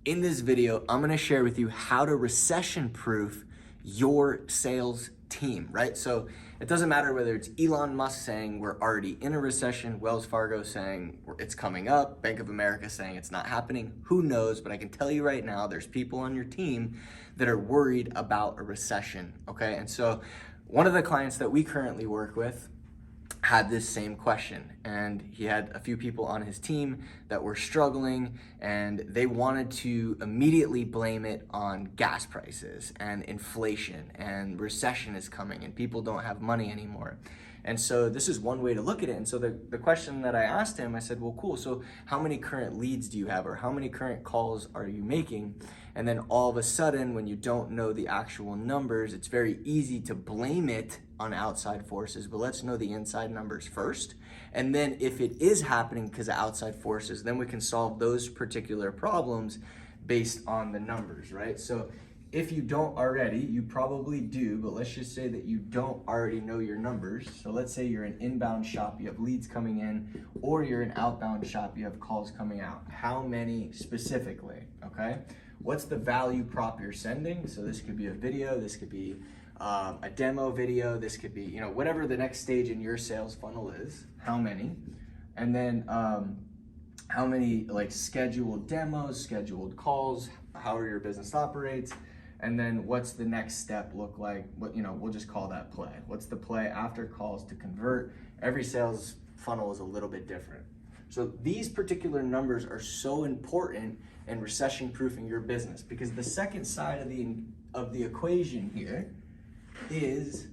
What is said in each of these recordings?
In this video, I'm gonna share with you how to recession-proof your sales team, right? So it doesn't matter whether it's Elon Musk saying we're already in a recession, Wells Fargo saying it's coming up, Bank of America saying it's not happening, who knows? But I can tell you right now, there's people on your team that are worried about a recession, okay? And so one of the clients that we currently work with had this same question, and he had a few people on his team that were struggling, and they wanted to immediately blame it on gas prices and inflation and recession is coming and people don't have money anymore. And so this is one way to look at it. And so the question that I asked him, I said, well, cool, so how many current leads do you have, or how many current calls are you making? And then all of a sudden, when you don't know the actual numbers, it's very easy to blame it on outside forces, but let's know the inside numbers first. And then if it is happening because of outside forces, then we can solve those particular problems based on the numbers, right? So if you don't already, you probably do, but let's just say that you don't already know your numbers. So let's say you're an inbound shop, you have leads coming in, or you're an outbound shop, you have calls coming out. How many specifically, okay? What's the value prop you're sending? So this could be a video, this could be a demo video, this could be, whatever the next stage in your sales funnel is, how many? And then how many scheduled demos, scheduled calls, how your business operates, and then what's the next step look like? We'll just call that play. What's the play after calls to convert? Every sales funnel is a little bit different. So these particular numbers are so important in recession proofing your business, because the second side of the equation here is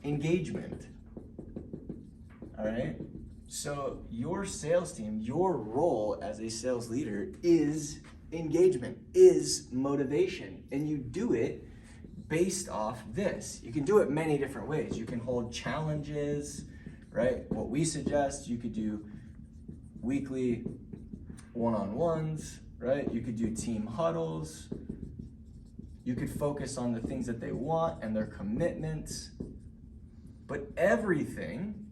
engagement. All right? So your sales team, your role as a sales leader is engagement, is motivation, and you do it based off this. You can do it many different ways. You can hold challenges, right? What we suggest, you could do weekly one-on-ones, right? You could do team huddles. You could focus on the things that they want and their commitments. But everything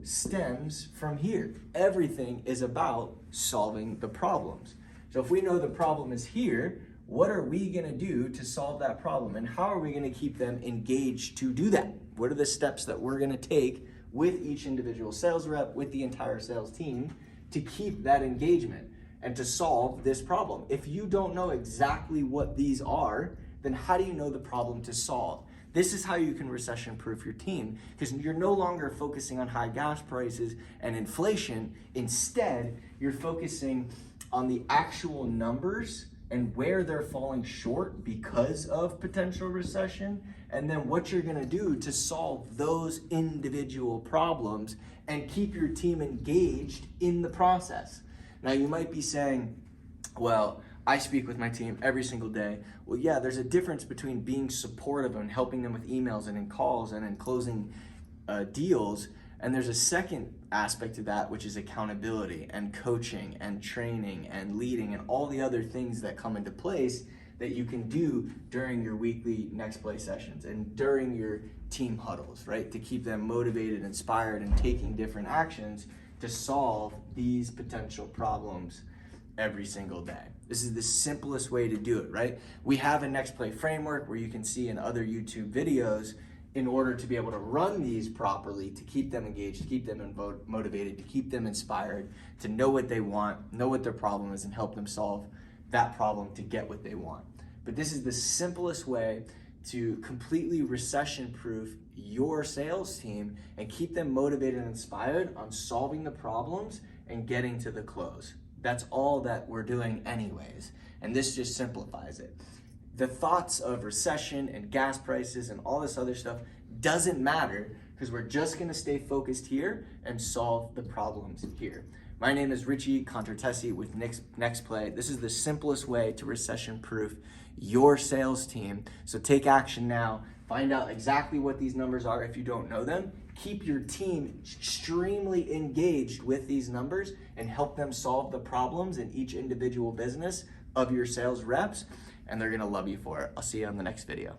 stems from here. Everything is about solving the problems. So if we know the problem is here, what are we gonna do to solve that problem? And how are we gonna keep them engaged to do that? What are the steps that we're gonna take with each individual sales rep, with the entire sales team, to keep that engagement and to solve this problem? If you don't know exactly what these are, then how do you know the problem to solve? This is how you can recession-proof your team, because you're no longer focusing on high gas prices and inflation. Instead, you're focusing on the actual numbers and where they're falling short because of potential recession, and then what you're gonna do to solve those individual problems and keep your team engaged in the process. Now you might be saying, well, I speak with my team every single day. Well, yeah, there's a difference between being supportive and helping them with emails and in calls and in closing deals. And there's a second aspect to that, which is accountability and coaching and training and leading and all the other things that come into place that you can do during your weekly next play sessions and during your team huddles, right? To keep them motivated, inspired, and taking different actions to solve these potential problems every single day. This is the simplest way to do it, right? We have a next play framework where you can see in other YouTube videos in order to be able to run these properly, to keep them engaged, to keep them motivated, to keep them inspired, to know what they want, know what their problem is, and help them solve that problem to get what they want. But this is the simplest way to completely recession-proof your sales team and keep them motivated and inspired on solving the problems and getting to the close. That's all that we're doing anyways, and this just simplifies it. The thoughts of recession and gas prices and all this other stuff doesn't matter, because we're just gonna stay focused here and solve the problems here. My name is Richie Contrettesi with Next Play. This is the simplest way to recession-proof your sales team. So take action now. Find out exactly what these numbers are if you don't know them. Keep your team extremely engaged with these numbers and help them solve the problems in each individual business of your sales reps, and they're gonna love you for it. I'll see you on the next video.